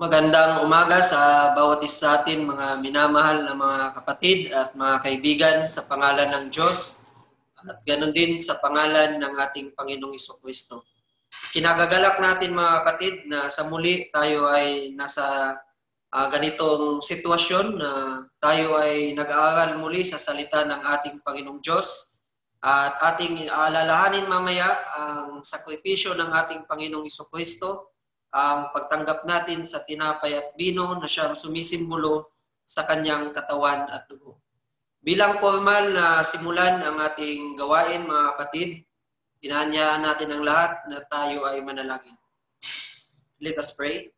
Magandang umaga sa bawat isa sa atin, mga minamahal na mga kapatid at mga kaibigan sa pangalan ng Diyos at ganoon din sa pangalan ng ating Panginoong Jesucristo. Kinagagalak natin mga kapatid na sa muli tayo ay nasa ganitong sitwasyon na tayo ay nag-aaral muli sa salita ng ating Panginoong Diyos at ating alalahanin mamaya ang sakripisyo ng ating Panginoong Jesucristo, ang pagtanggap natin sa tinapay at bino na siyang sumisimbolo sa kanyang katawan at dugo. Bilang formal na simulan ang ating gawain mga kapatid, inaanyaan natin ang lahat na tayo ay manalangin. Let us pray.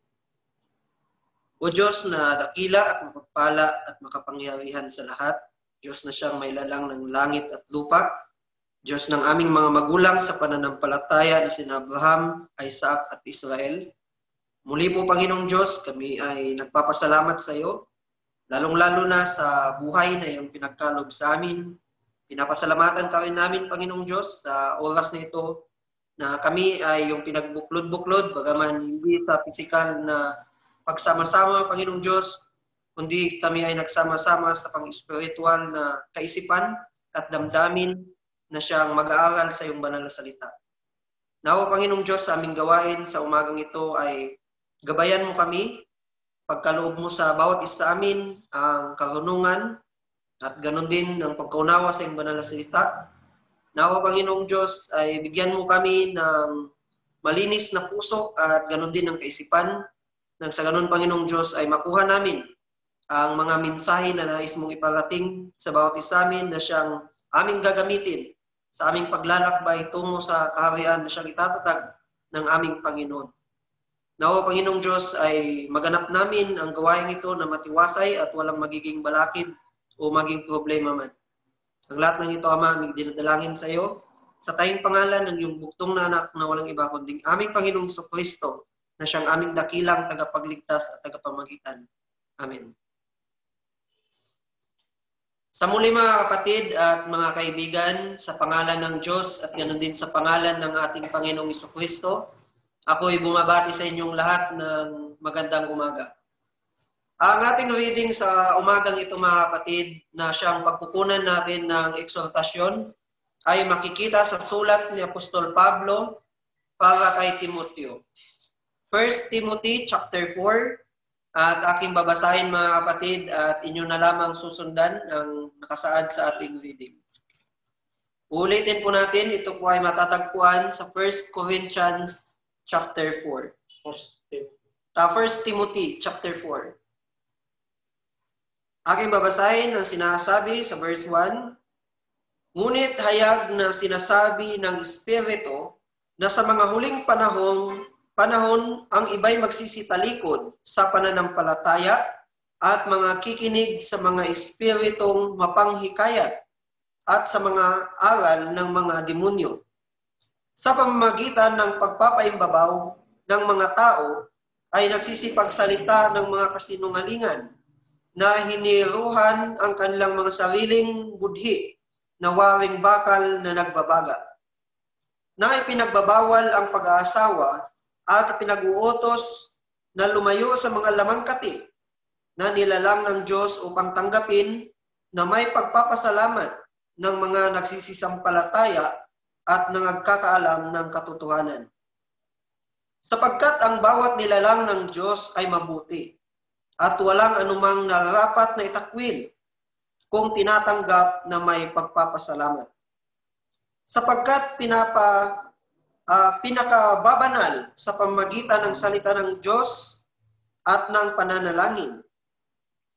O Diyos na dakila at mapagpala at makapangyarihan sa lahat, Diyos na siyang may lalang ng langit at lupa, Diyos ng aming mga magulang sa pananampalataya na sina Abraham, Isaac at Israel, muli po Panginoong Diyos, kami ay nagpapasalamat sa iyo, lalong-lalo na sa buhay na iyong pinagkalob sa amin. Pinapasalamatan ka rin namin Panginoong Diyos sa oras na ito na kami ay yung pinagbuklod-buklod, bagaman hindi sa pisikal na pagsama-sama Panginoong Diyos, kundi kami ay nagsama-sama sa pang-espiritual na kaisipan at damdamin na siyang mag-aaral sa iyong banal na salita. Nawa Panginoong Diyos, sa aming gawain sa umagang ito ay gabayan mo kami, pagkaloob mo sa bawat isa amin ang karunungan at ganon din ang pagkaunawa sa iyong banal na salita. Nawa Panginoong Diyos ay bigyan mo kami ng malinis na puso at ganon din ang kaisipan, nang sa ganon Panginoong Diyos ay makuha namin ang mga mensahe na nais mong iparating sa bawat isa amin na siyang aming gagamitin sa aming paglalakbay tungo sa kaharian na siyang itatatag ng aming Panginoon. Nawa Panginoong Diyos ay maganap namin ang gawain ito na matiwasay at walang magiging balakid o maging problema man. Ang lahat ng ito, Ama, aming dinadalangin sa iyo sa tayong pangalan ng iyong buktong na anak na walang iba kundi aming Panginoong Jesucristo na siyang aming dakilang tagapagligtas at tagapamagitan. Amen. Sa muli mga kapatid at mga kaibigan, sa pangalan ng Diyos at ganoon din sa pangalan ng ating Panginoong Jesucristo, ako'y bumabati sa inyong lahat ng magandang umaga. Ang ating reading sa umagang ito mga kapatid na siyang pagkukunan natin ng eksortasyon ay makikita sa sulat ni Apostol Pablo para kay Timoteo. 1 Timothy chapter 4, at aking babasahin mga kapatid at inyo na lamang susundan ang nakasaad sa ating reading. Ulitin po natin, ito po ay matatagpuan sa 1 Corinthians chapter 4. 1 Timothy chapter 4. Aking babasahin ang sinasabi sa verse 1. Ngunit hayag na sinasabi ng Espiritu na sa mga huling panahon ang iba'y magsisitalikod sa pananampalataya at mga kikinig sa mga espiritong mapanghikayat at sa mga aral ng mga demonyo. Sa pamamagitan ng pagpapaimbabaw ng mga tao ay nagsisipagsalita ng mga kasinungalingan na hiniruhan ang kanilang mga sariling budhi na waring bakal na nagbabaga. Na ipinagbabawal ang pag-aasawa at pinag-uutos na lumayo sa mga lamangkati na nilalang ng Diyos upang tanggapin na may pagpapasalamat ng mga nagsisisampalataya at nangagkakaalam ng katotohanan. Sapagkat ang bawat nilalang ng Diyos ay mabuti at walang anumang nararapat na itakwil kung tinatanggap na may pagpapasalamat. Sapagkat pinakababanal sa pamamagitan ng salita ng Diyos at ng pananalangin.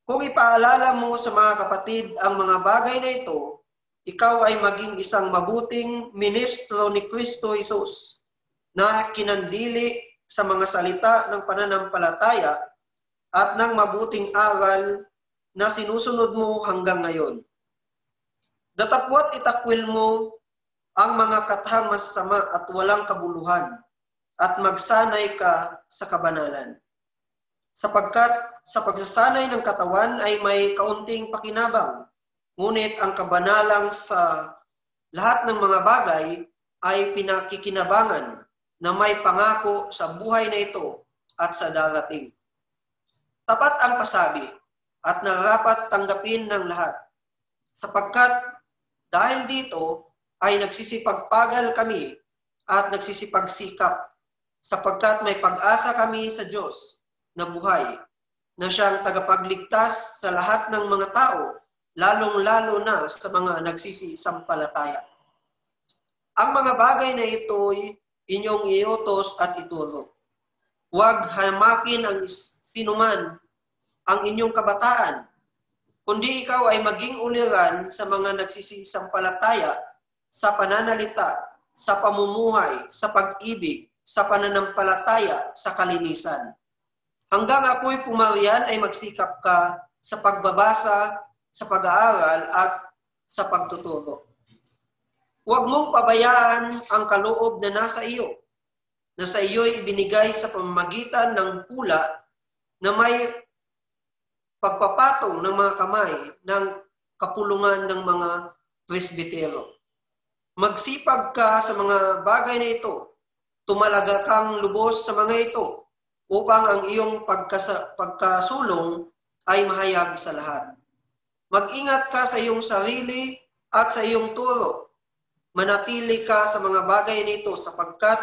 Kung ipaalala mo sa mga kapatid ang mga bagay na ito, ikaw ay maging isang mabuting ministro ni Kristo Jesus na kinandili sa mga salita ng pananampalataya at ng mabuting aral na sinusunod mo hanggang ngayon. Datapwat itakwil mo ang mga kathang masasama at walang kabuluhan, at magsanay ka sa kabanalan. Sapagkat sa pagsasanay ng katawan ay may kaunting pakinabang, ngunit ang kabanalang sa lahat ng mga bagay ay pinakikinabangan na may pangako sa buhay na ito at sa darating. Tapat ang pasabi at nararapat tanggapin ng lahat. Sapagkat dahil dito ay nagsisipagpagal kami at nagsisipagsikap sapagkat may pag-asa kami sa Diyos na buhay na siyang tagapagligtas sa lahat ng mga tao, lalong-lalo na sa mga nagsisisampalataya. Ang mga bagay na ito'y inyong iutos at ituro. Huwag hamakin ang sinuman ang inyong kabataan, kundi ikaw ay maging uliran sa mga nagsisisampalataya, sa pananalita, sa pamumuhay, sa pag-ibig, sa pananampalataya, sa kalinisan. Hanggang ako'y pumarian ay magsikap ka sa pagbabasa, sa pag-aaral at sa pagtuturo. Huwag mong pabayaan ang kaloob na nasa iyo, na sa iyo'y ibinigay sa pamamagitan ng pula na may pagpapatong ng mga kamay ng kapulungan ng mga presbitero. Magsipag ka sa mga bagay na ito, tumalaga kang lubos sa mga ito, upang ang iyong pagkasulong ay mahayag sa lahat. Mag-ingat ka sa iyong sarili at sa iyong turo. Manatili ka sa mga bagay nito sapagkat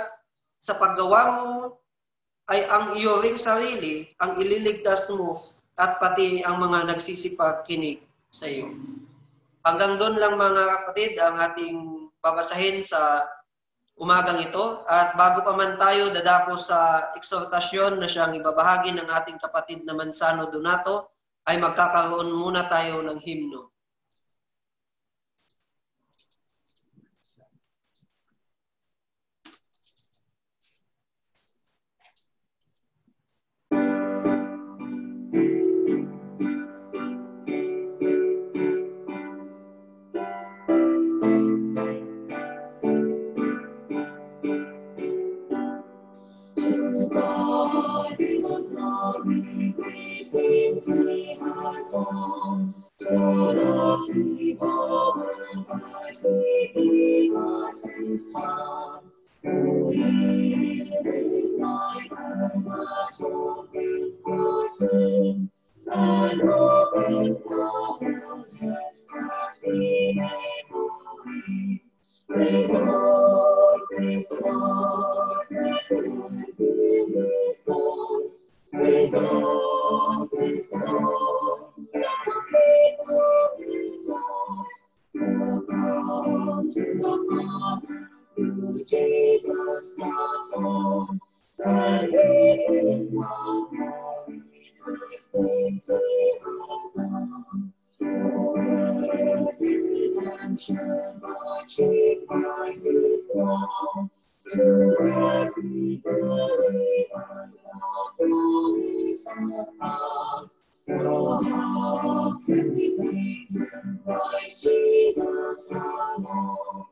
sa paggawa mo ay ang iyo ring sarili ang ililigtas mo at pati ang mga nagsisipagkinig sa iyo. Hanggang doon lang mga kapatid ang ating babasahin sa umagang ito. At bago pa man tayo dadako sa eksortasyon na siyang ibabahagi ng ating kapatid na Mansano Donato, ay magkakaroon muna tayo ng himno. God be the glory, great things he has done. So loved he the world that he gave us his Son, who yielded his life and atonement for sin, and opened the heavens that we may go in. Praise the Lord, praise the Lord, let the Lord hear his voice. Praise the Lord, let the people rejoice. Welcome to the Father through Jesus the Son, and give him the glory, great things he has done. Earth in redemption, washed by his blood, to every believer the promise of God. Oh, how can we thank him, Christ Jesus our Lord,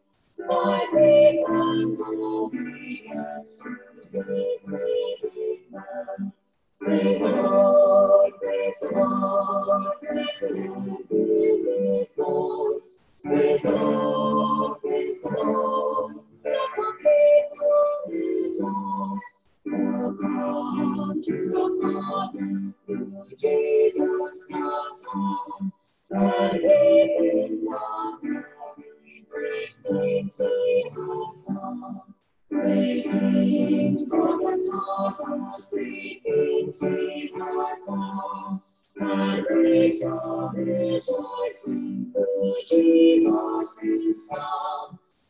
by faith and obedience to his living word. Praise the Lord, let the Lord hear his voice. Praise the Lord, let the people rejoice. Welcome to the Father through Jesus the Son, and give him the glory, great things he has done. Great things God has taught us, great things he has done, and great joy rejoicing through Jesus his Son.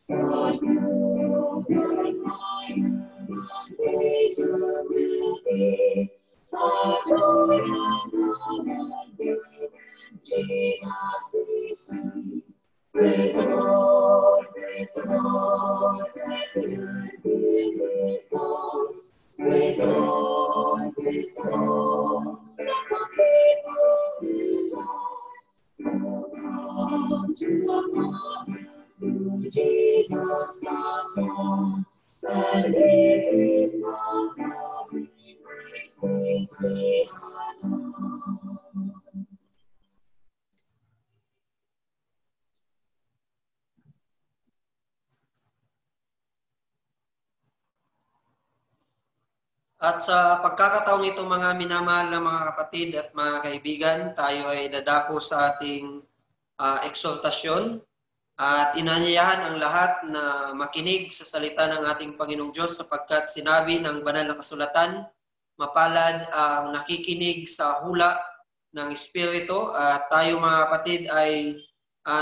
But more and higher and greater will be our joy and love and good in Jesus we sing. Praise the Lord, let the earth hear his voice. Praise the Lord, let the people rejoice. Welcome to the Father through Jesus the Son, and give him the glory, great things he has done. At sa pagkakataong ito mga minamahal na mga kapatid at mga kaibigan, tayo ay dadako sa ating eksoltasyon at inanyayahan ang lahat na makinig sa salita ng ating Panginoong Diyos sapagkat sinabi ng banal na kasulatan, mapalad ang nakikinig sa hula ng Espiritu at tayo mga kapatid ay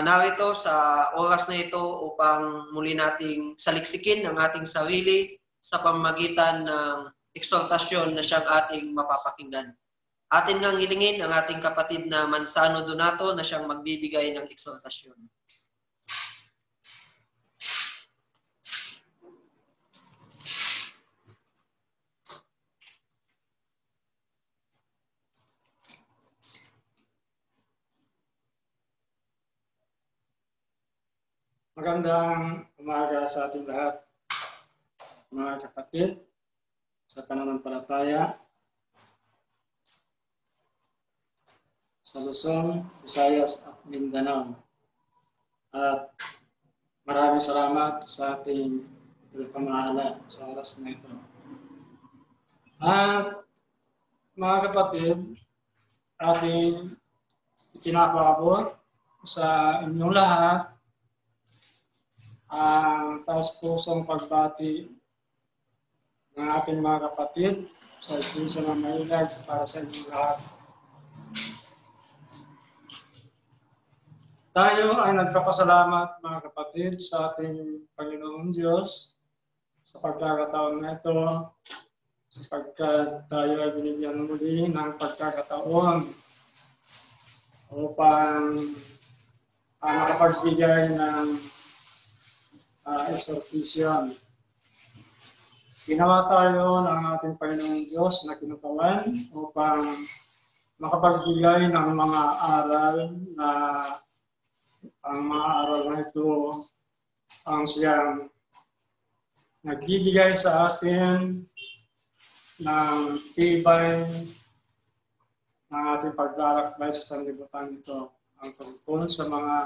narito sa oras na ito upang muli nating saliksikin ang ating sarili sa pamamagitan ng eksortasyon na siyang ating mapapakinggan. Atin ngang hilingin ang ating kapatid na Mansano Donato na siyang magbibigay ng eksortasyon. Magandang umaga sa ating lahat, mga kapatid, sa pananampalataya, sa Luzon, Visayas at Mindanao. At maraming salamat sa ating pamahala sa oras na ito. At mga kapatid, ating itinapabot sa inyong lahat ang taos-pusong pagbati ng ating mga kapatid sa Iglesia ng Mailag para sa inyong lahat. Tayo ay nagpapasalamat mga kapatid sa ating Panginoong Diyos sa pagkakataon na ito sapagkat tayo ay binigyan muli ng pagkakataon upang makapagbigay ng exhortation. Ginawa tayo ng ating Panginoong Diyos na kinutawan upang makapagbigay ng mga aral na ang mga aral na ito ang siyang nagbibigay sa atin ng tibay ng ating paglalakbay sa sanlibutan ito ang tungkol sa mga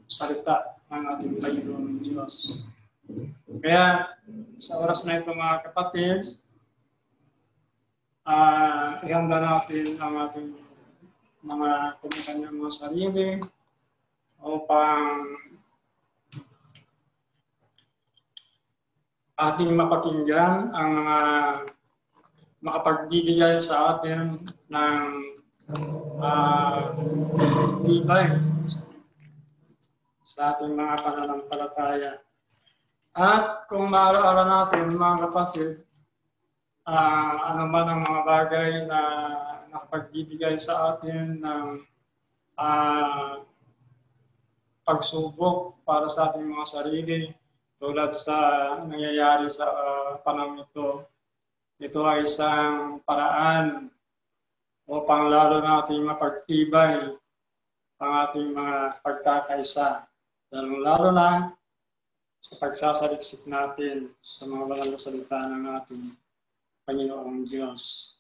salita ng ating Panginoong Diyos. Kaya sa oras na ito mga kapatid, ihanda natin ang ating mga kanya-kanyang mga sarili upang ating mapakinggan ang mga makapagbibigay sa atin ng tibay sa ating mga pananampalataya. At kung maaraw-araw natin mga kapatid, ano man ang mga bagay na nakapagbibigay sa atin ng pagsubok para sa ating mga sarili tulad sa nangyayari sa panahon ito. Ito ay isang paraan upang lalo nating mapagtibay ang ating mga pagkakaisa. Lalo na sa pagsasaliksik natin sa mga walang salita ng ating Panginoong Diyos.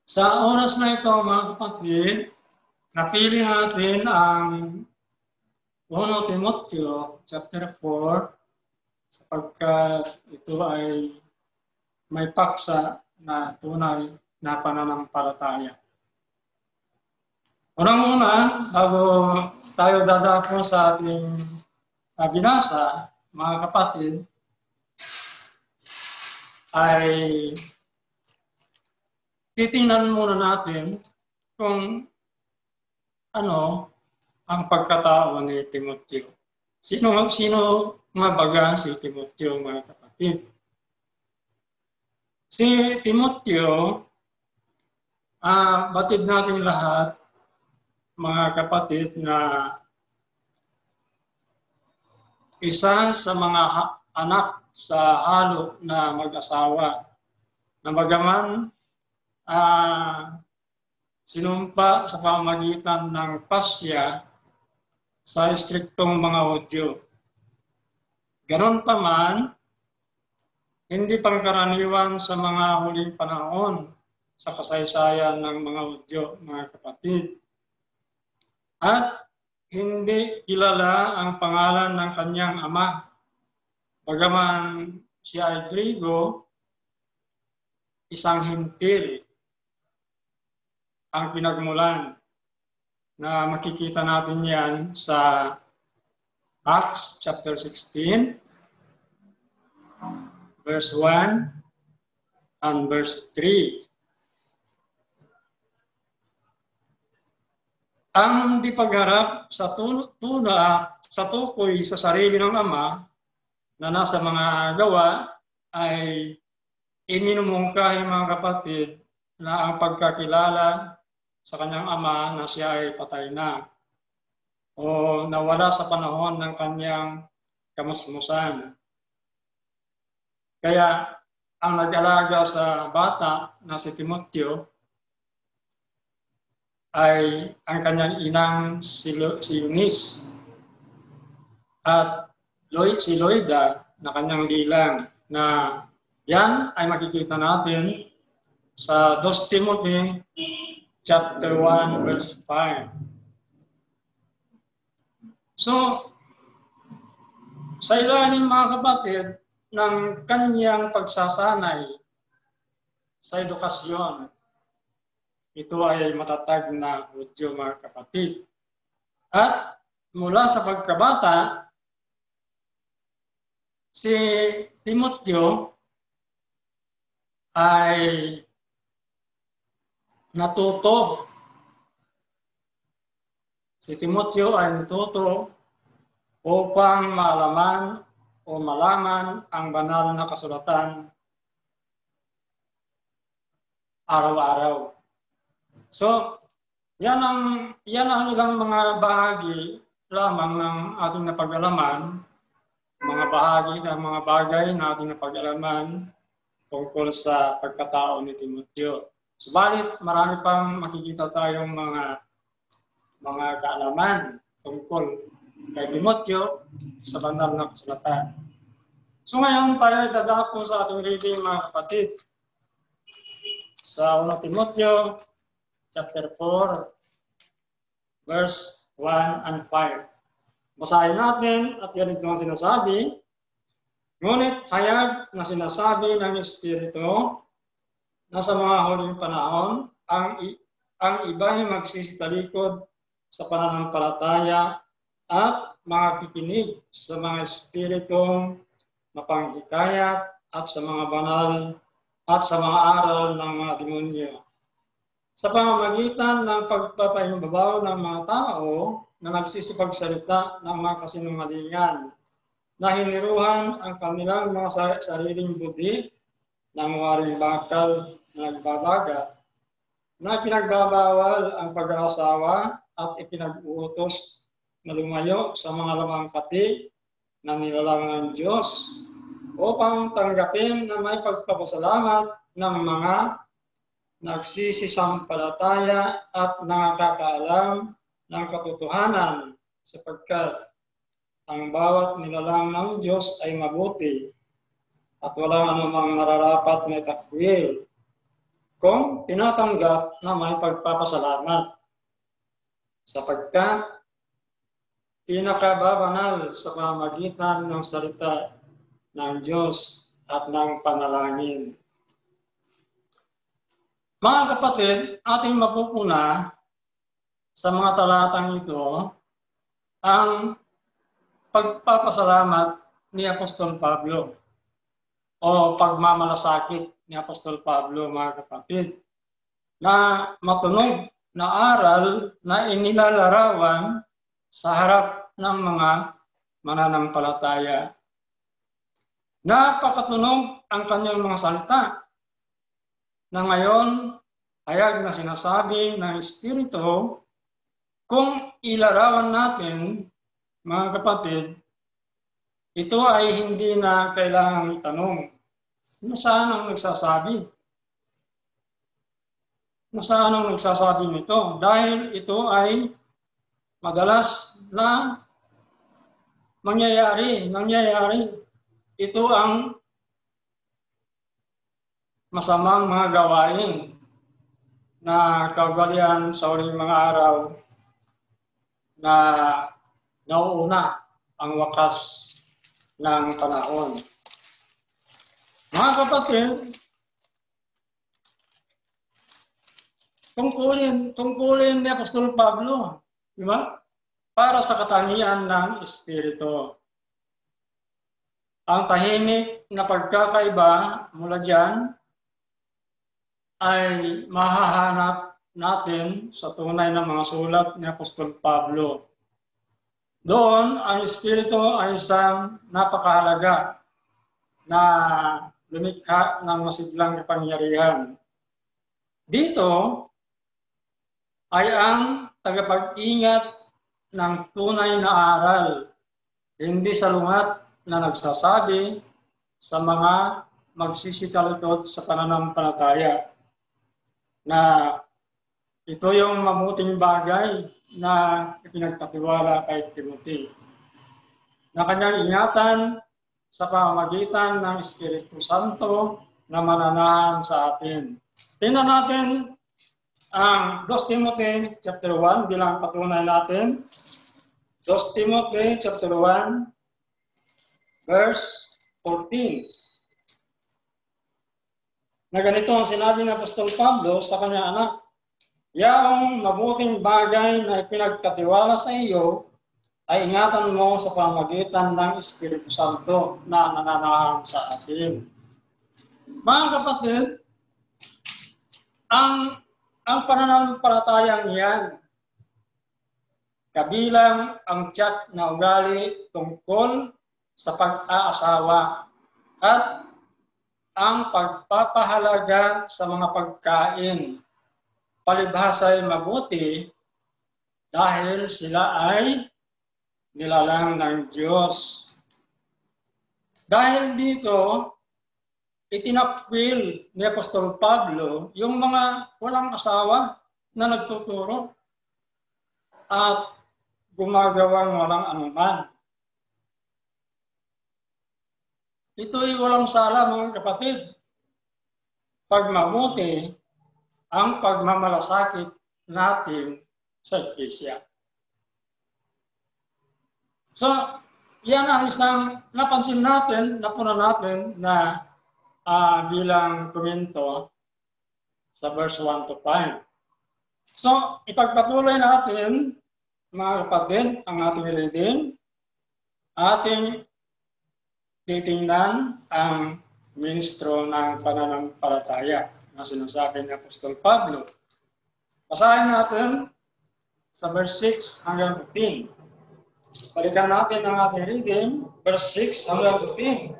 Sa oras na ito, mga kapatid, napili natin ang 1 Timoteo chapter 4 sapagkat ito ay may paksa na tunay na pananampalataya. Unang-una, bago tayo dadako sa ating binasa, mga kapatid, ay titingnan muna natin kung ano ang pagkatao ni Timoteo. Sino nga baga si Timoteo, mga kapatid? Si Timoteo, batid natin lahat, mga kapatid, na isa sa mga anak sa halo na mag-asawa na bagaman sinumpa sa pamamagitan ng pasya sa istriktong mga Hudyo. Ganon pa man, hindi pangkaraniwan sa mga huling panahon sa kasaysayan ng mga Hudyo, mga kapatid. At hindi kilala ang pangalan ng kanyang ama, bagaman siya ay Griego, isang hintil ang pinagmulan na makikita natin yan sa Acts chapter 16, verse 1 and verse 3. Ang di pagharap sa tukoy sa sarili ng Ama na nasa mga gawa ay iminumungkahi mga kapatid na ang pagkakilala sa kanyang Ama na siya ay patay na o nawala sa panahon ng kanyang kamusmusan. Kaya ang nag-alaga sa bata na si Timoteo ay ang kanyang inang si Eunice at si Loida na kanyang lilang, na yan ay makikita natin sa 2 Timothy chapter 1 verse 5. So, sa ilalim mga kapatid ng kanyang pagsasanay sa edukasyon, ito ay matatag na Hudyo mga kapatid. At mula sa pagkabata, si Timoteo ay natuto. Si Timoteo ay natuto upang malaman o malaman ang banal na kasulatan araw-araw. So, yan ang ilang mga bahagi lamang ng ating napag-alaman, mga bagay na ating napag-alaman tungkol sa pagkatao ni Timoteo. Subalit, marami pang makikita tayong mga kaalaman tungkol kay Timoteo sa banal na kasulatan. So ngayon tayo dadako sa ating reading mga kapatid. Sa 1 Timoteo chapter 4 verse 1 and 5. Basahin natin at yan ito ang sinasabi. Ngunit hayag na sinasabi ng Espiritu na sa mga huling panahon, ang iba ay magsisitalikod sa pananampalataya at makikinig sa mga espiritong mapanghikayat at sa mga banal at sa mga aral ng mga demonyo. Sa pamamagitan ng pagpapahimbabaw ng mga tao na nagsisipagsalita ng mga kasinungalingan, na hiniruhan ang kanilang mga sariling budi ng waring bakal na nagbabaga, na pinagbabawal ang pag-aasawa at ipinag-uutos na lumayo sa mga lamang kati na nilalang ng Diyos upang tanggapin na may pagpapasalamat ng mga nagsisisampalataya at nakakaalam ng katotohanan, sapagkat ang bawat nilalang ng Diyos ay mabuti at walang anumang nararapat na takwil kung tinatanggap na may pagpapasalamat, sapagkat pinakababanal sa pamamagitan ng salita ng Diyos at ng panalangin. Mga kapatid, ating mapupuna sa mga talatang ito ang pagpapasalamat ni Apostol Pablo o pagmamalasakit ni Apostol Pablo, mga kapatid, na matunog na aral na inilalarawan sa harap ng mga mananampalataya. Napakatunog ang kanyang mga salita na ngayon hayag na sinasabi ng Espiritu. Kung ilarawan natin, mga kapatid, ito ay hindi na kailangang itanong. Nasaan ang nagsasabi? Nasaan ang nagsasabi nito? Dahil ito ay madalas na nangyayari. Ito ang masamang mga gawain na kaugalian sa huling mga araw na nauuna ang wakas ng panahon. Mga kapatid, tungkulin ni Apostol Pablo, di ba? Para sa katangian ng Espiritu. Ang tahimik na pagkakaiba mula dyan ay mahahanap natin sa tunay na mga sulat ni Apostol Pablo. Doon, ang Espiritu ay isang napakahalaga na lumikha ng masiglang kapangyarihan. Dito ay ang tagapag-ingat ng tunay na aral, hindi salungat na nagsasabi sa mga magsisitalikod sa pananampalataya na ito yung mabuting bagay na ipinagkatiwala kay Timothy, na kanyang ingatan sa pamamagitan ng Espiritu Santo na mananahan sa atin. Tingnan natin ang 2 Timothy chapter 1 bilang patunay natin. 2 Timothy chapter 1 verse 14. Na ganito ang sinabi ng Apostol Pablo sa kanyang anak, "Yaong mabuting bagay na ipinagkatiwala sa iyo ay ingatan mo sa pamamagitan ng Espiritu Santo na nananahan sa atin." Mga kapatid, ang pananampalatayang yan, kabilang ang tiyak na ugali tungkol sa pag-aasawa at ang pagpapahalaga sa mga pagkain. Palibhasa'y mabuti dahil sila ay nilalang ng Diyos. Dahil dito, itinakwil ni Apostol Pablo yung mga walang asawa na nagtuturo at gumagawang walang anuman. Ito'y walang sala, mga kapatid. Pagmabuti ang pagmamalasakit natin sa Iglesia. So, yan ang isang napansin natin, napunan natin na bilang komento sa verse 1 to 5. So, ipagpatuloy natin, mga kapatid, ang ating reading. Ating titingnan ang ministro ng pananampalataya na sinasabi ni Apostol Pablo. Basahin natin sa verse 6 hanggang 15. Balikan natin ang ating reading, verse 6 hanggang 15.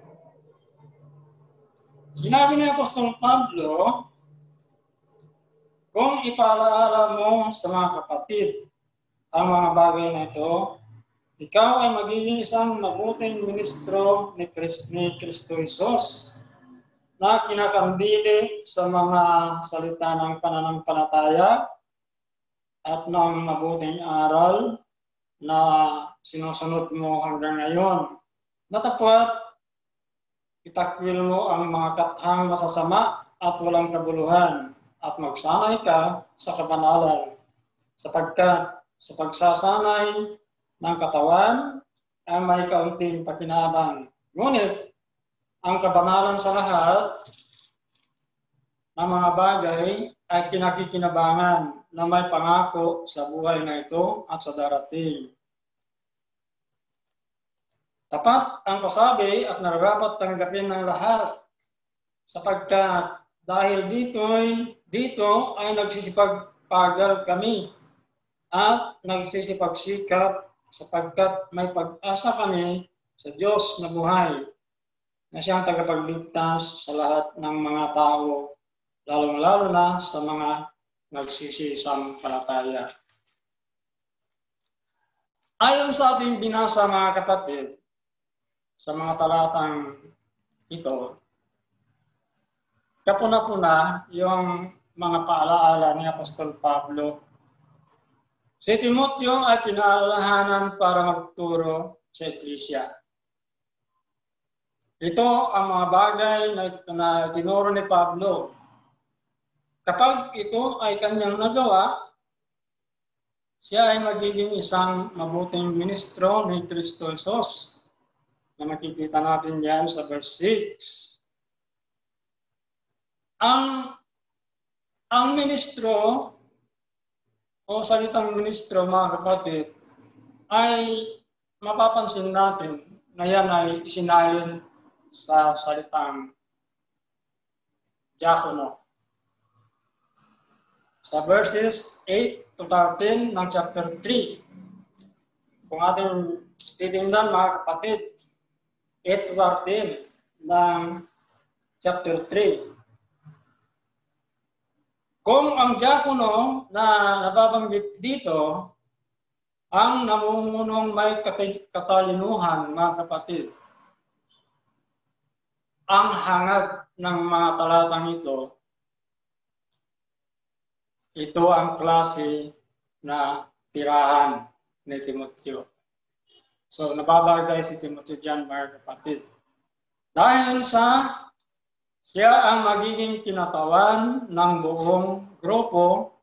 Sinabi ni Apostol Pablo, "Kung ipaalaala mo sa mga kapatid ang mga bagay na ito, ikaw ay magiging isang mabuting ministro ni Kristo Jesus na kinakandili sa mga salita ng pananampalataya at ng mabuting aral na sinusunod mo hanggang ngayon. Natapat, itakwil mo ang mga kathang masasama at walang kabuluhan at magsanay ka sa kabanalan, sapagkat sa pagsasanay ng katawan ay may kaunting pakinabang. Ngunit ang kabanalan sa lahat ng mga bagay ay pinakikinabangan na may pangako sa buhay na ito at sa darating. Tapat ang pasabi at nararapat tanggapin ng lahat, sapagkat dahil dito ay nagsisipagpagal kami at nagsisipagsikap, sapagkat may pag-asa kami sa Diyos na buhay, na siyang tagapagligtas sa lahat ng mga tao, lalong-lalo na sa mga nagsisisampalataya. Ayon sa ating binasa, mga kapatid, sa mga talatang ito, kapuna-puna yung mga paalaala ni Apostol Pablo. Si Timoteo ay pinaalalahanan para magturo sa Iglesia. Ito ang mga bagay na tinuro ni Pablo. Kapag ito ay kanyang nagawa, siya ay magiging isang mabuting ministro ni Kristo Jesus, na makikita natin yan sa verse 6. Ang ministro o salitang ministro, mga kapatid, ay mapapansin natin na yan ay isinalin sa salitang diakono. Sa verses 8 to 13 ng chapter 3. Kung ating titingnan, mga kapatid, 8 to 13 ng chapter 3. Kung ang diakono na nababanggit dito ang namumunong may katalinuhan, mga kapatid, ang hangad ng mga talatang ito ang klase na tirahan ni Timoteo. So, nababagay si Timoteo dyan, mga kapatid. Dahil sa siya ang magiging kinatawan ng buong grupo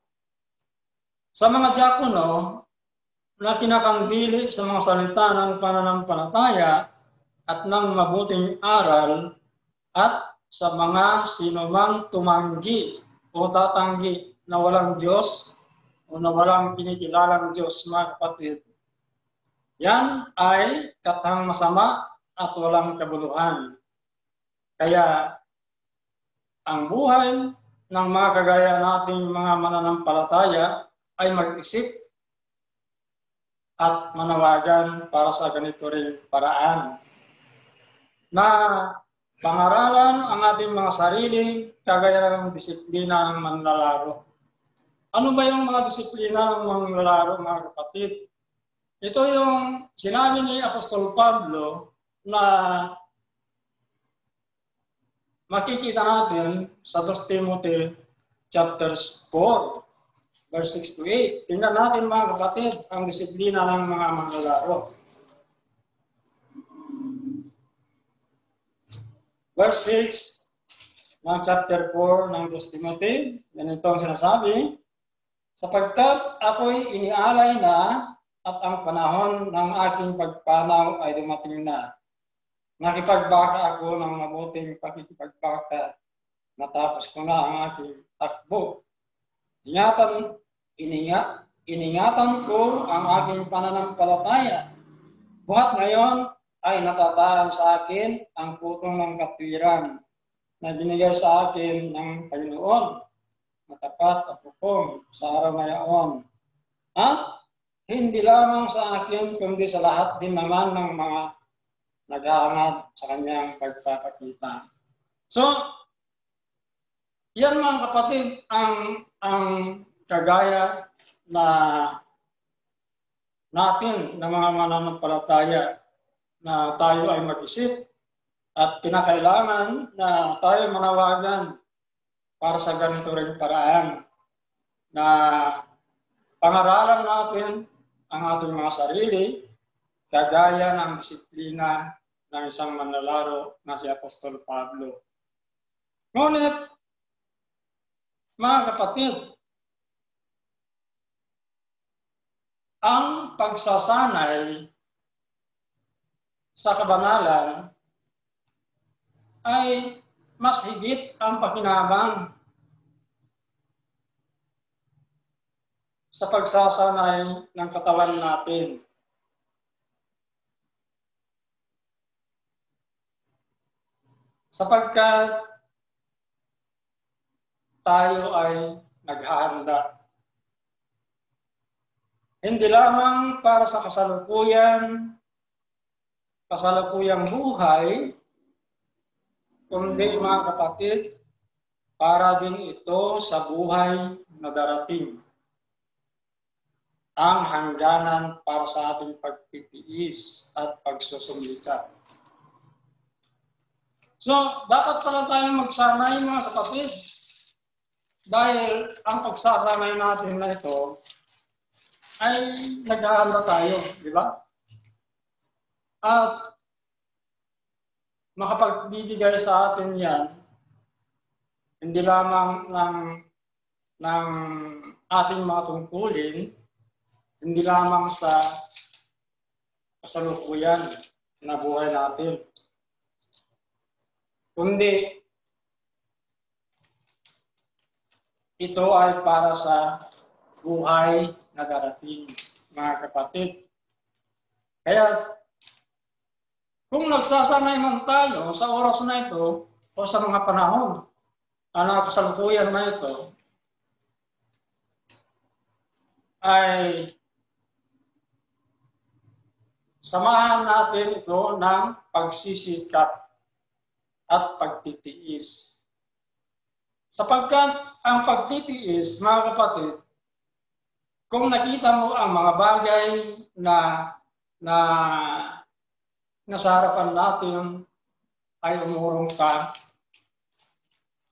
sa mga diakono na kinakandili sa mga salita ng pananampalataya at ng mabuting aral at sa mga sinumang tumanggi o tatanggi na walang Diyos o na walang kinikilalang Diyos, mga kapatid. Yan ay katang masama at walang kabuluhan. Kaya ang buhay ng mga kagaya nating mga mananampalataya ay mag-isip at manawagan para sa ganito ring paraan na pangaralan ang ating mga sarili kagaya ng disiplina ng manlalaro. Ano ba yung mga disiplina ng manlalaro, mga kapatid? Ito yung sinabi ni Apostol Pablo na makikita natin sa 2 Timothy chapters 4, verse 6 to 8. Tingnan natin, mga kapatid, ang disiplina ng mga manlalaro. Verse 6 ng chapter 4 ng 2 Timothy, ganito ang sinasabi, sapagkat ako'y inialay na at ang panahon ng aking pagpanaw ay dumating na. Nakipagbaka ako ng mabuting pakikipagbaka. Natapos ko na ang aking takbo. Iningatan ko ang aking pananampalataya. Buhat ngayon ay natataan sa akin ang putong ng katwiran na binigay sa akin ng Panginoon. Matapat at hukom sa araw na yaon. At hindi lamang sa akin, kundi sa lahat din naman ng mga naghahangad sa kanyang pagpapakita. So, yan, mga kapatid, ang kagaya na natin ng mga mananampalataya na tayo ay mag-isip at kinakailangan na tayo manawagan para sa ganito rin paraan na pangaralan natin ang ating mga sarili kagaya ng disiplina ng isang manlalaro na si Apostol Pablo. Ngunit, mga kapatid, ang pagsasanay sa kabanalan ay mas higit ang pakinabang sa pagsasanay ng katawan natin. Sapagkat tayo ay naghahanda. Hindi lamang para sa kasalukuyang buhay, kundi, mga kapatid, para din ito sa buhay na darating. Ang hangganan para sa ating pagtitiis at pagsusumikap. So, dapat pala tayong magsanay, mga kapatid. Dahil ang pagsasanay natin na ito ay naghahanda tayo, di ba? At makapagbibigay sa atin yan, hindi lamang ng ating mga tungkulin, hindi lamang sa kasalukuyan na buhay natin, kundi ito ay para sa buhay na darating, mga kapatid. Kaya, kung nagsasanay man tayo sa oras na ito o sa mga panahon na kasalukuyan na ito, ay samahan natin ito ng pagsisikap at pagtitiis. Sapagkat ang pagtitiis, mga kapatid, kung nakita mo ang mga bagay na nasa harapan natin ay umurong ka,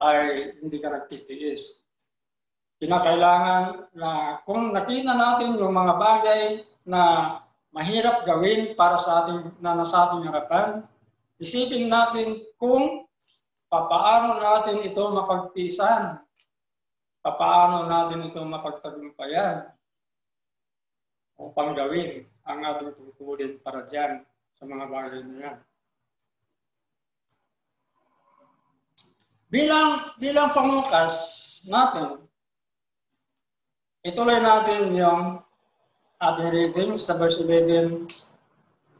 ay hindi ka nagtitiis. Kinakailangan na kung nakita natin yung mga bagay na mahirap gawin para sa ating na nasa ating harapan, isipin natin kung papaano natin ito mapagtiisan, papaano natin ito mapagtagumpayan upang gawin ang ating tungkulin para dyan sa mga bagay na yan. Bilang pangwakas natin, ituloy natin yung ating reading sa verse 11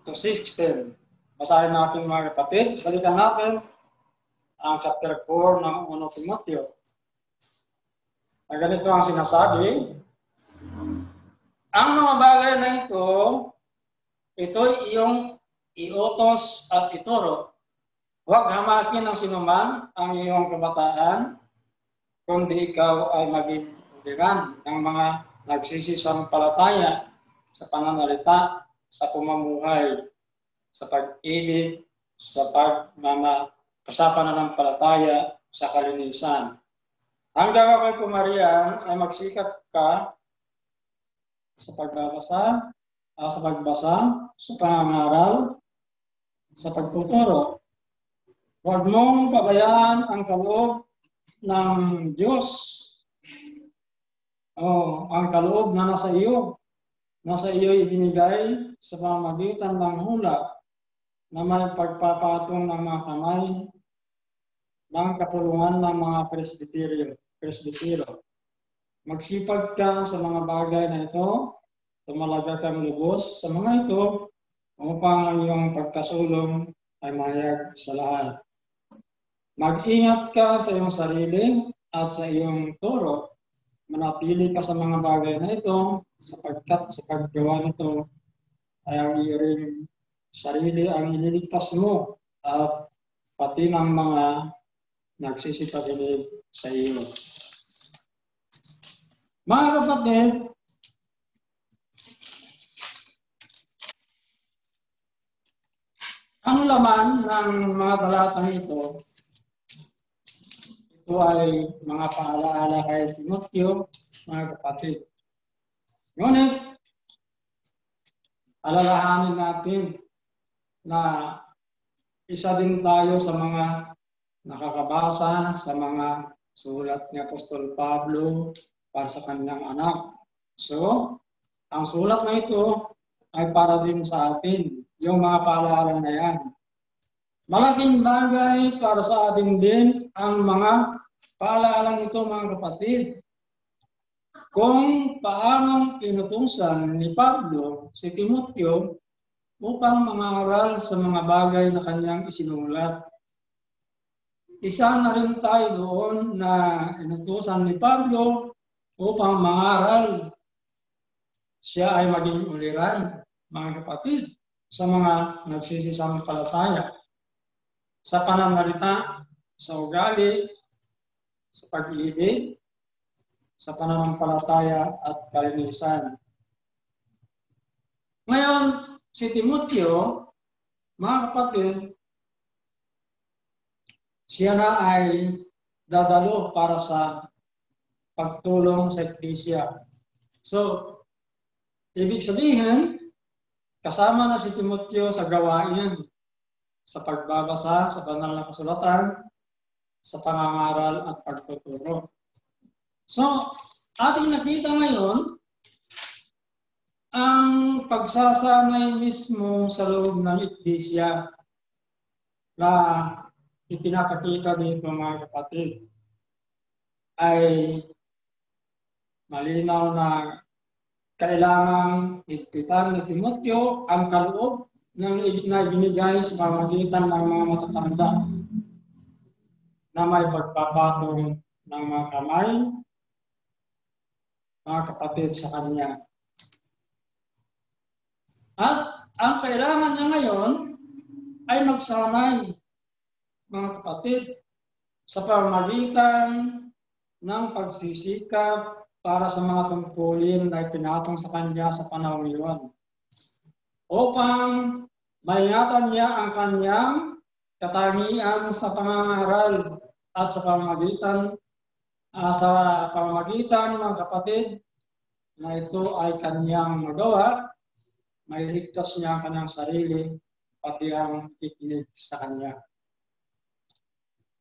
to 16. Basahin natin, mga kapatid. Balikan natin ang chapter 4 ng 1 Timoteo. Na ganito ang sinasabi. Ang mga bagay na ito iyong iutos at ituro. Huwag hamakin ng sinuman ang iyong kabataan, kundi ikaw ay maging uliran ng mga nagsisisampalataya sa pananalita, sa pamumuhay, sa pag-ibig, sa pananampalataya, sa kalinisan. Hanggang ako'y pumarihan ay magsikap ka sa pagbasa, sa pangangaral, sa pagtuturo. Huwag mong pabayaan ang kaloob ng Diyos. Ang kaloob na nasa iyo ibinigay sa pamamagitan ng hula na may pagpapatong ng mga kamay ng kapulungan ng mga presbitero. Magsipag ka sa mga bagay na ito, tumalaga kang lubos sa mga ito upang ang iyong pagkasulong ay mahayag sa lahat. Mag-ingat ka sa iyong sarili at sa iyong turo. Manatili ka sa mga bagay na ito sapagkat sa paggawa nito ay ang iyong sarili ang ililigtas mo at pati ng mga nagsisipagilid sa iyo. Mga kapatid, ang laman ng mga talatang ito ay mga paalaala kay Timoteo, mga kapatid. Ngunit, alalahanin natin na isa din tayo sa mga nakakabasa sa mga sulat ni Apostol Pablo para sa kanyang anak. So, ang sulat na ito ay para din sa atin, yung mga paalaala na yan. Malaking bagay para sa atin din ang mga paalalang ito, mga kapatid. Kung paanong inutusan ni Pablo si Timoteo upang mangaral sa mga bagay na kanyang isinulat. Isa na rin tayo doon na inutusan ni Pablo upang mangaral. Siya ay maging uliran, mga kapatid, sa mga nagsisisampalataya, sa pananalita, sa ugali, sa pag-ibig, sa pananampalataya at kalinisan. Ngayon, si Timoteo, mga kapatid, siya na ay dadalo para sa pagtulong sa Eklesia. So, ibig sabihin, kasama na si Timoteo sa gawain, sa pagbabasa, sa banal na kasulatan, sa pangangaral at pagtuturo. So, ating nakita ngayon ang pagsasanay mismo sa loob ng Eklesia na ipinapakita dito, mga kapatid, ay malinaw na kailangang higpitan ni Timoteo ang kaloob na binigay sa pamamagitan ng mga matatanda na may pagpapatong ng mga kamay, mga kapatid sa kanya. At ang kailangan niya ngayon ay magsanay, mga kapatid, sa pamamagitan ng pagsisikap para sa mga tungkulin na ipinatong sa kanya sa panahon iyon, upang maingatan niya ang kanyang katangian sa pangangaral at sa pamamagitan mga kapatid na ito ay kanyang magawa, mailigtas niya ang kanyang sarili pati ang kikinig sa kanya.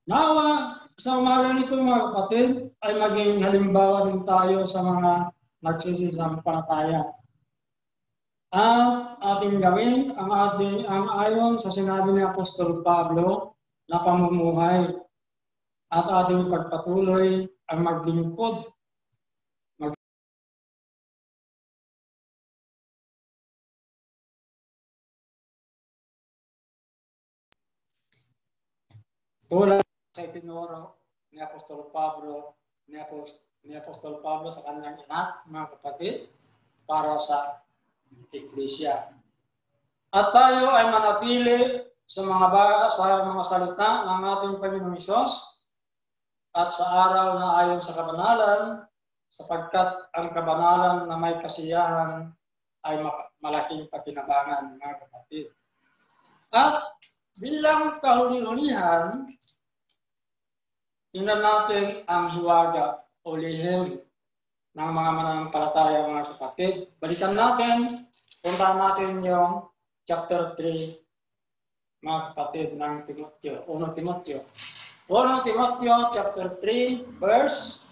Nawa sa umaga nito mga kapatid ay maging halimbawa din tayo sa mga nagsisisampalataya. At ating gawin ang ayon sa sinabi ni Apostol Pablo na pamumuhay at ating pagpatuloy ang maglingkod tulad sa ipinuro ni Apostol Pablo sa kanyang anak, mga kapatid, para sa Iglesia. At tayo ay manatili sa mga salita ng ating Panginoong Hesus at sa araw na ayon sa kabanalan, sapagkat ang kabanalan na may kasiyahan ay malaking pakinabangan, mga kapatid. At bilang kahuli-hulihan, tingnan natin ang hiwaga o lihim ng mga mananampalataya, mga kapatid. Balikan natin, puntahan natin yung chapter 3, mga kapatid, ng Timoteo. 1 Timoteo chapter 3, verse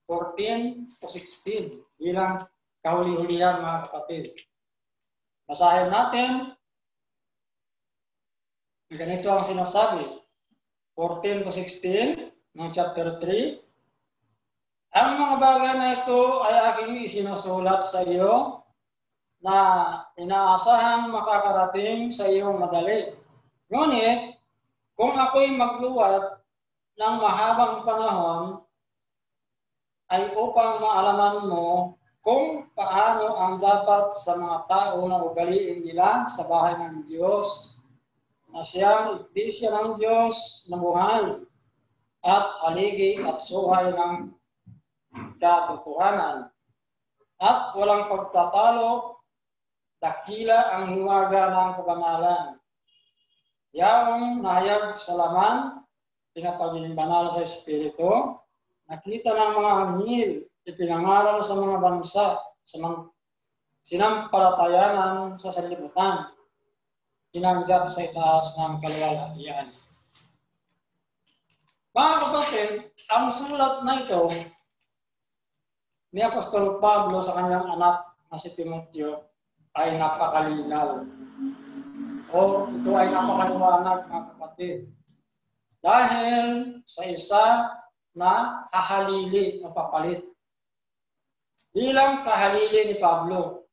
14 to 16. Bilang kahuli-hulihan, mga kapatid. Basahin natin. Ganito ang sinasabi. 14 to 16 ng chapter 3. Ang mga bagay na ito ay aking isinusulat sa iyo na inaasahang makakarating sa iyong madali. Ngunit, kung ako'y magluwat ng mahabang panahon, ay upang maalaman mo kung paano ang dapat sa mga tao na ugaliin nila sa bahay ng Diyos, na siyang iglesia ng Diyos na buhay at haligi at suhay ng katotohanan. At walang pagtatalo, dakila ang hiwaga ng kabanalan. Yang nahayag sa laman, pinapaging banal sa Espiritu, nakita ng mga anghel, ipinangaral sa mga bansa, sa mga sinampalatayanan sa sanlibutan, tinanggap sa itaas ng kaluwalhatian. Mga kapatid, ang sulat na ito ni Apostol Pablo sa kanyang anak na si Timoteo ay napakalinaw. O ito ay napakaliwanag, mga kapatid. Dahil sa isa na hahalili na papalit. Bilang kahalili ni Pablo,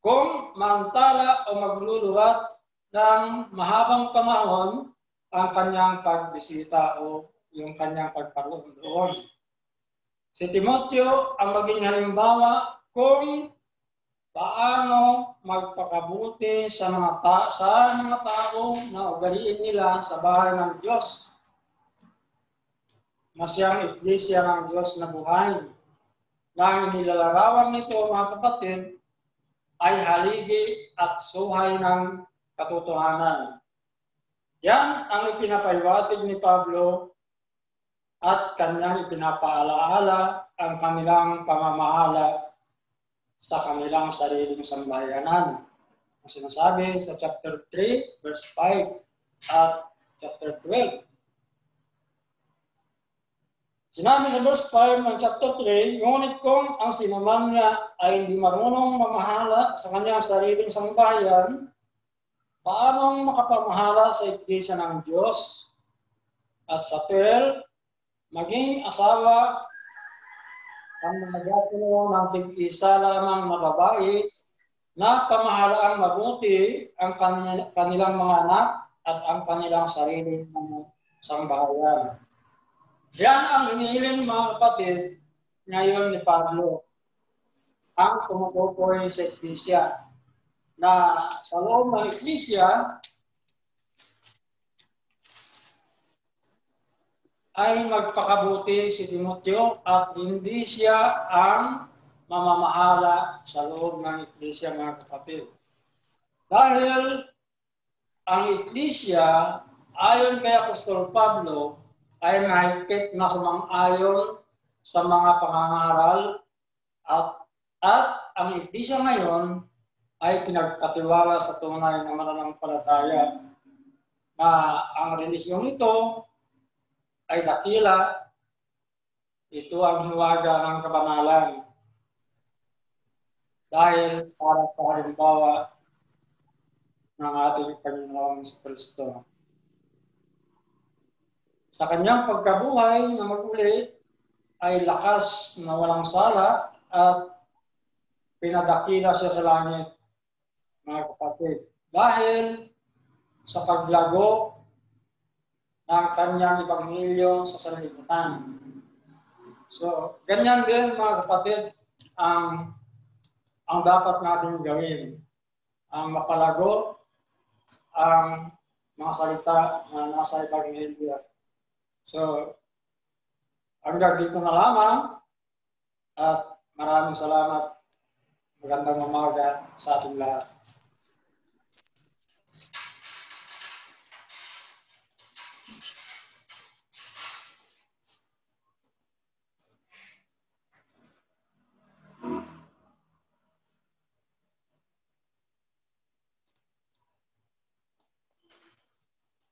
kung mantala o magluluwat ng mahabang panahon ang kanyang pagbisita o yung kanyang pagparoon doon. Si Timoteo ang maging halimbawa kung paano magpakabuti sa mga taong na ugaliin nila sa bahay ng Diyos, na siyang iglesia ng Diyos na buhay. Na inilalarawan nito, mga kapatid, ay haligi at suhay ng katotohanan. Yan ang ipinapahiwatig ni Pablo at kanyang ipinapaalaala ang kanilang pamamahala sa kanilang sariling sambayanan. Ang sinasabi sa chapter 3, verse 5 at chapter 12. Sinabi sa verse 5 ng chapter 3, ngunit kung ang sinuman niya ay hindi marunong mamahala sa kanyang sariling sambahayan, paanong makapamahala sa iglesia ng Diyos? At sa 12, maging asawa ang mga gatulo ng tig-isa lamang na babae na pamahalaang mabuti ang kanilang mga anak at ang kanilang sarili ng sambahayan. Yan ang hinihiling mga kapatid ngayon ni Pablo, ang tumutukoy sa Iglesia, na sa loob ng Iglesia ay magpakabuti si Timoteo at hindi siya ang mamamahala sa loob ng Iglesia, mga kapatid. Dahil ang Iglesia, ayon kay Apostol Pablo, ay mahigpit na sumang-ayon sa mga pangangaral at ang Iglesia ngayon ay pinagkatiwala sa tunay na mananampalataya na ang relihiyong ito ay dakila, ito ang hiwaga ng kabanalan dahil para sa halimbawa ng ating Panginoong Kristo. Sa kanyang pagkabuhay na mag-uli ay lakas na walang sala at pinadakila siya sa langit, mga kapatid, dahil sa paglago ng kanyang ebanghelyo sa sanlibutan. So, ganyan din, mga kapatid, ang dapat natin gawin. Ang mapalago ang mga salita na nasa ebanghelyo. So, hanggang dito na lamang at maraming salamat. Magandang umaga sa ating lahat.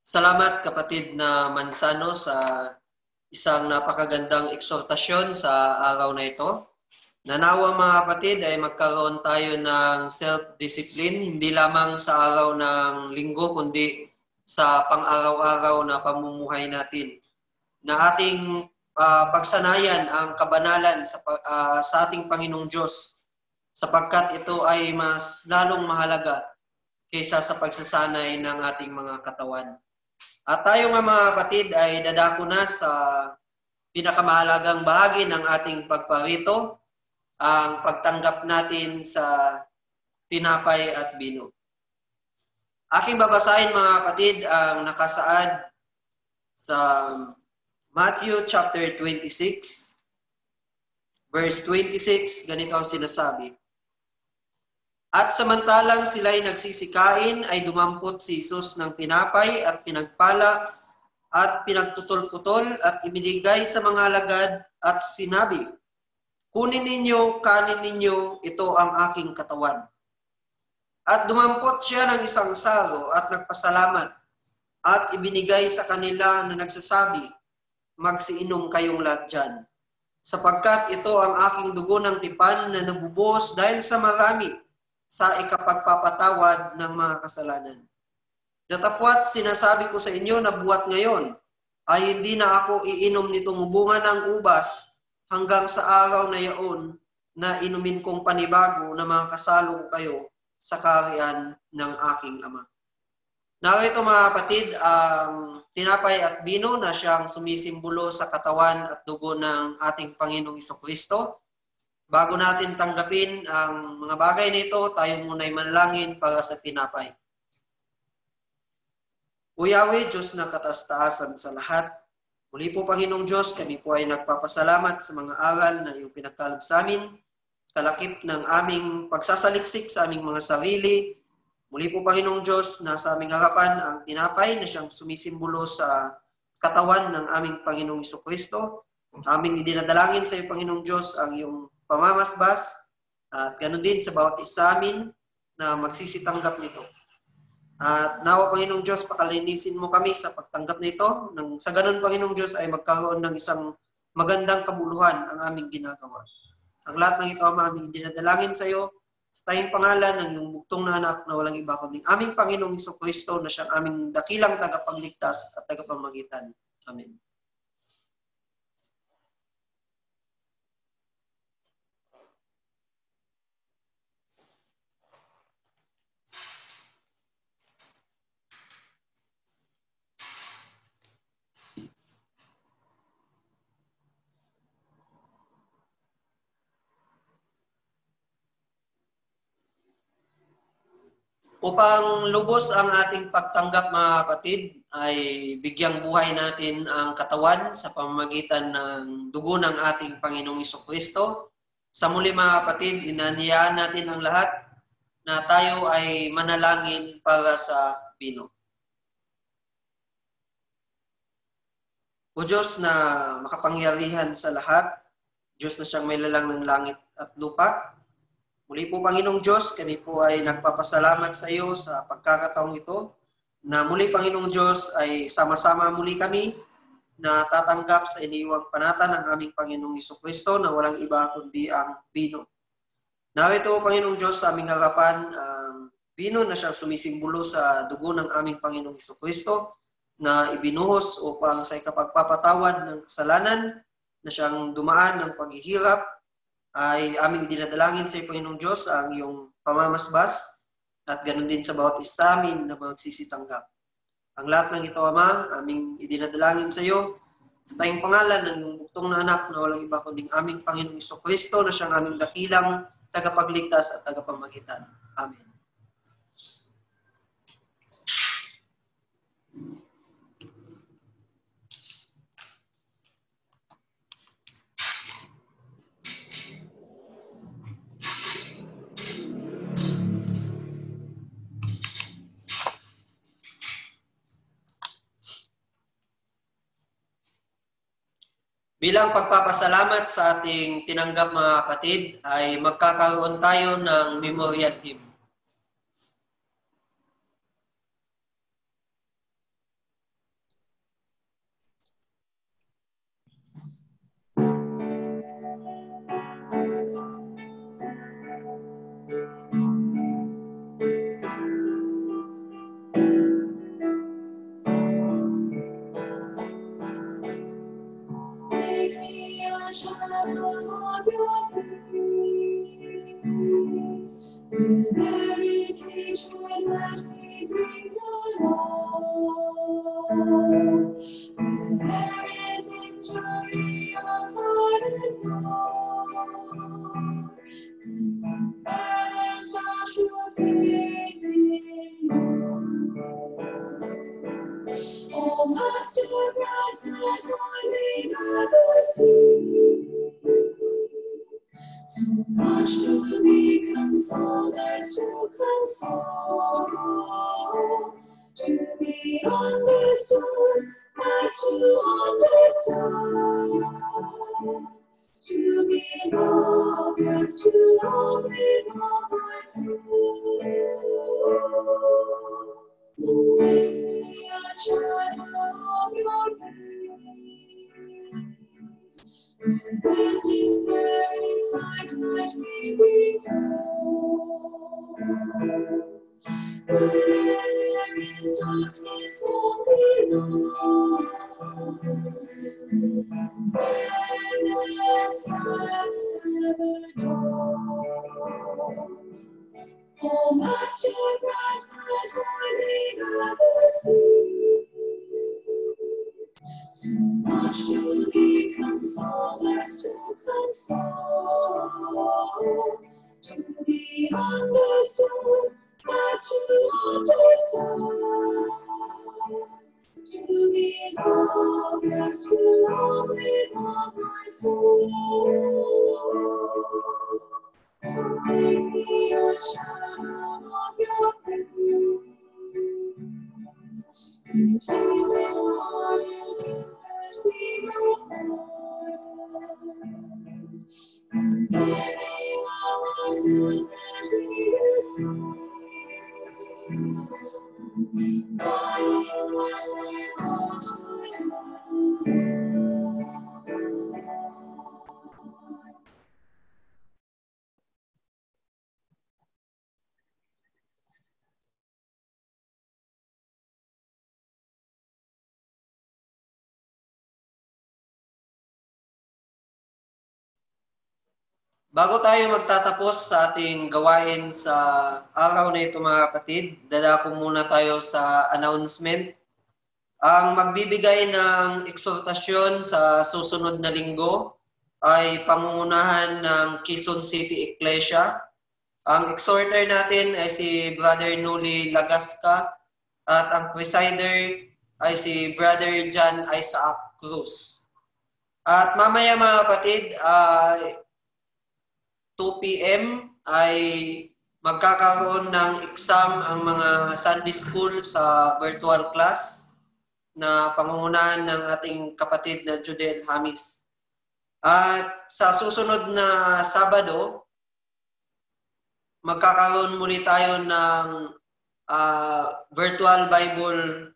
Salamat kapatid na Mansano sa isang napakagandang eksortasyon sa araw na ito. Nanawa mga kapatid ay magkaroon tayo ng self-discipline, hindi lamang sa araw ng linggo, kundi sa pang-araw-araw na pamumuhay natin. Na ating pagsanayan ang kabanalan sa ating Panginoong Diyos, sapagkat ito ay mas lalong mahalaga kaysa sa pagsasanay ng ating mga katawan. At tayo nga mga kapatid ay dadako na sa pinakamahalagang bahagi ng ating pagparito, ang pagtanggap natin sa tinapay at bino. Aking babasahin mga kapatid ang nakasaad sa Matthew chapter 26, verse 26, ganito ang sinasabi. At samantalang sila'y nagsisikain, ay dumampot si Jesus ng tinapay at pinagpala at pinagputol-putol at ibinigay sa mga alagad at sinabi, kunin ninyo, kanin ninyo, ito ang aking katawan. At dumampot siya ng isang saro at nagpasalamat at ibinigay sa kanila na nagsasabi, magsiinom kayong lahat dyan, sapagkat ito ang aking dugo ng tipan na nabubuhos dahil sa marami, sa ikapagpapatawad ng mga kasalanan. Datapwat sinasabi ko sa inyo na buhat ngayon ay hindi na ako iinom nitong bunga ng ubas hanggang sa araw na yaon na inumin kong panibago na mga kasalo ko kayo sa kaharian ng aking Ama. Narito mga kapatid ang tinapay at bino na siyang sumisimbolo sa katawan at dugo ng ating Panginoong Jesucristo. Bago natin tanggapin ang mga bagay nito, tayo muna'y manalangin para sa tinapay. O Yahweh, Diyos na kataas-taasan sa lahat, muli po Panginoong Diyos, kami po ay nagpapasalamat sa mga aral na iyong pinagkaloob sa amin, kalakip ng aming pagsasaliksik sa aming mga sarili. Muli po Panginoong Diyos, nasa aming harapan ang tinapay na siyang sumisimbolo sa katawan ng aming Panginoong Jesucristo. Aming idinadalangin sa iyo Panginoong Diyos ang iyong pamamasbas at ganoon din sa bawat isa amin na magsisitanggap nito. At nawa Panginoong Diyos, pakalinisin mo kami sa pagtanggap nito. Nang sa ganoon Panginoong Diyos ay magkaroon ng isang magandang kabuluhan ang aming ginagawa. Ang lahat ng ito ang aming dinadalangin sa iyo sa tayong pangalan ng iyong buktong na anak na walang iba kundi aming Panginoong Jesucristo na siyang aming dakilang tagapagligtas at tagapamagitan. Amen. Upang lubos ang ating pagtanggap mga kapatid, ay bigyang buhay natin ang katawan sa pamamagitan ng dugo ng ating Panginoong Jesucristo. Sa muli mga kapatid, inanyayahan natin ang lahat na tayo ay manalangin para sa bino. O Diyos na makapangyarihan sa lahat, Diyos na siyang may lalang ng langit at lupa, muli po Panginoong Diyos, kami po ay nagpapasalamat sa iyo sa pagkakataong ito na muli Panginoong Diyos ay sama-sama muli kami na tatanggap sa iniwang panata ng aming Panginoong Jesucristo na walang iba kundi ang bino. Narito Panginoong Diyos sa aming harapan ang bino na siyang sumisimbolo sa dugo ng aming Panginoong Jesucristo na ibinuhos upang sa ikapagpapatawad ng kasalanan na siyang dumaan ng paghihirap ay aming idinadalangin sa iyo, Panginoong Diyos, ang iyong pamamasbas at ganun din sa bawat isa amin na magsisitanggap. Ang lahat ng ito, Ama, aming idinadalangin sa iyo sa tayong pangalan ng iyong buktong na anak na walang iba kundi aming Panginoong Jesucristo na siyang aming dakilang tagapagligtas at tagapamagitan. Amen. Bilang pagpapasalamat sa ating tinanggap mga kapatid, ay magkakaroon tayo ng memorial hymn. Where there is hatred, let me bring your love. Where there is injury, your heart and love. Balance our true faith in you. Oh, Master, grant that I may never see. So much to be consoled as to console, to be understood as to understand, to be loved as to love with all my soul. Make me a child of your grace. Where there's despair in life, let me be pure. Where there is darkness, only light. Where there's silence, ever joy. Oh, Master, grant that I may never see. So much to be consoled as to console, to be understood as to understand, to be loved as to love with all my soul. Make me a child of your grace. With tears and heart that we will pour, giving ourselves that we receive, dying when we want to die. Bago tayo magtatapos sa ating gawain sa araw na ito mga kapatid, dadako muna tayo sa announcement. Ang magbibigay ng eksortasyon sa susunod na linggo ay pangungunahan ng Quezon City Ecclesia. Ang exhorter natin ay si Brother Noli Lagasca at ang presider ay si Brother John Isaac Cruz. At mamaya mga kapatid, 2 p.m. ay magkakaroon ng exam ang mga Sunday School sa virtual class na pangungunahan ng ating kapatid na Judel Hamis. At sa susunod na Sabado, magkakaroon muli tayo ng virtual Bible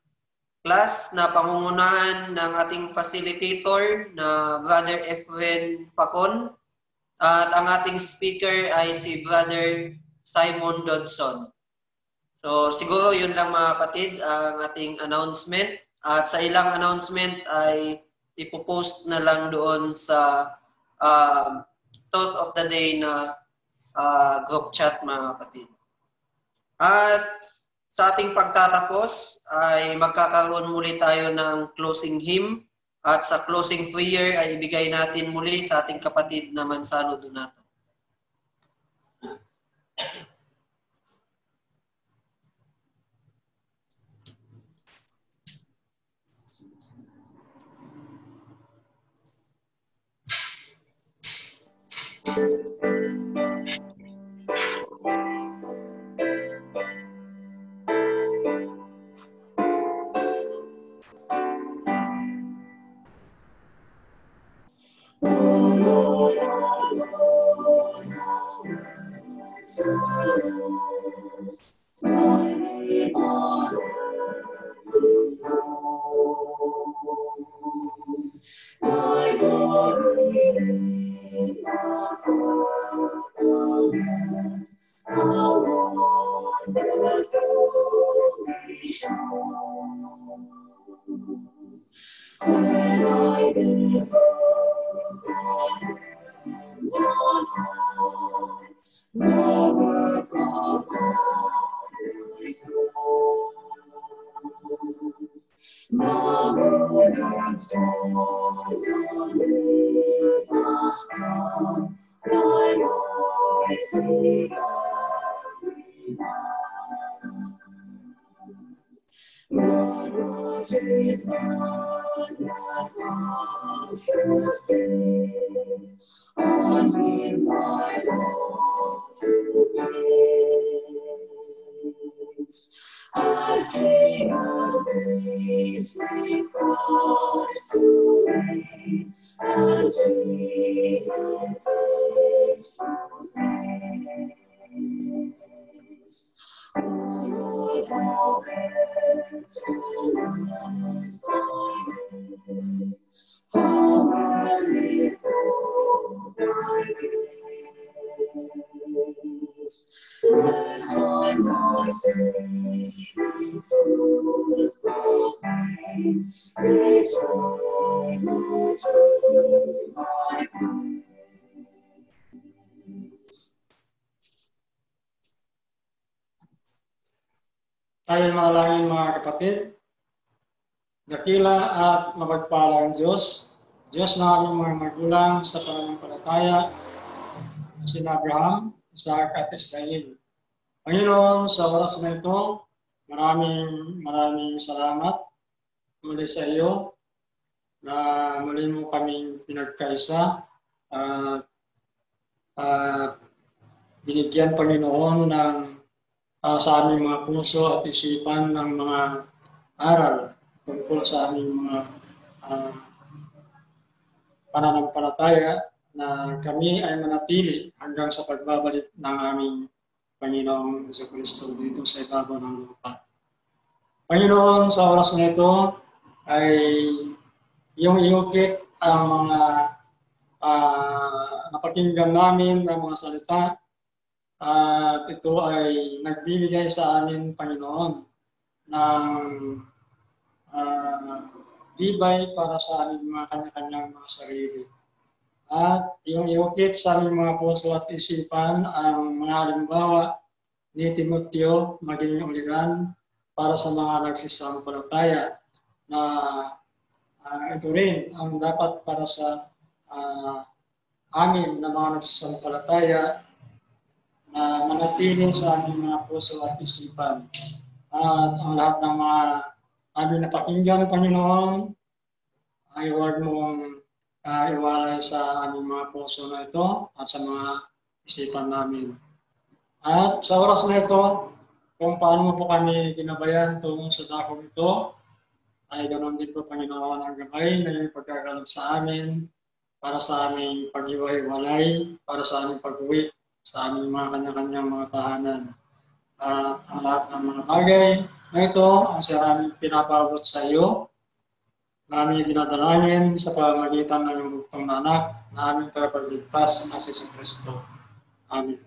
class na pangungunahan ng ating facilitator na Brother Efren Pacon. At ang ating speaker ay si Brother Simon Dodson. So siguro yun lang mga kapatid ang ating announcement. At sa ilang announcement ay ipopost na lang doon sa thought of the day na group chat mga kapatid. At sa ating pagtatapos ay magkakaroon muli tayo ng closing hymn. At sa closing prayer ay ibigay natin muli sa ating kapatid na Mansano Donato. As King of Days, may Christ to reign, as He can face to face. O Lord, how excellent Thy name, how manifold Thy grace. Let Thy mercy and truth proclaim, His joy will turn my praise. Tayo manalangin mga kapatid. Dakila at mapagpalang Diyos, Diyos na aming mga magulang sa pananampalataya, sina Abraham, Isaac at Israel. Panginoon, sa oras na ito, maraming salamat muli sa iyo na muli mo kaming pinagkaisa at binigyan, Panginoon, ng sa aming mga puso at isipan ng mga aral tungkol sa aming mga pananampalataya na kami ay manatili hanggang sa pagbabalik ng aming Panginoong Jesucristo dito sa ibabaw ng lupa. Panginoon, sa oras na ito ay iyong iukit ang mga napakinggan namin ng mga salita at ito ay nagbibigay sa amin, Panginoon, ng gibay para sa aming mga kanya-kanyang mga sarili. At yung iukit sa aming mga puso at isipan ang mga halimbawa ni Timoteo maging uliran para sa mga nagsisampalataya na ito rin ang dapat para sa amin na mga nagsisampalataya na manatili sa aming mga puso at isipan. At ang lahat ng mga aming napakinggan, Panginoon, ay huwag mong iwalay sa aming mga puso na ito at sa mga isipan namin. At sa oras na ito, kung paano mo po kami ginabayan tungo sa dakong ito, ay ganoon din po, Panginoon, ang gabay na iyong pagkakalog sa amin para sa aming pag-iwa-iwalay, para sa aming pag-uwi, sa aming mga kanya-kanyang mga tahanan. Ang lahat ng mga bagay na ito, ang sa aming pinapabot sa iyo, na aming dinadalangin sa pamamagitan ng iyong bugtong na anak, na aming tagapagligtas na si Jesu Cristo. Amen.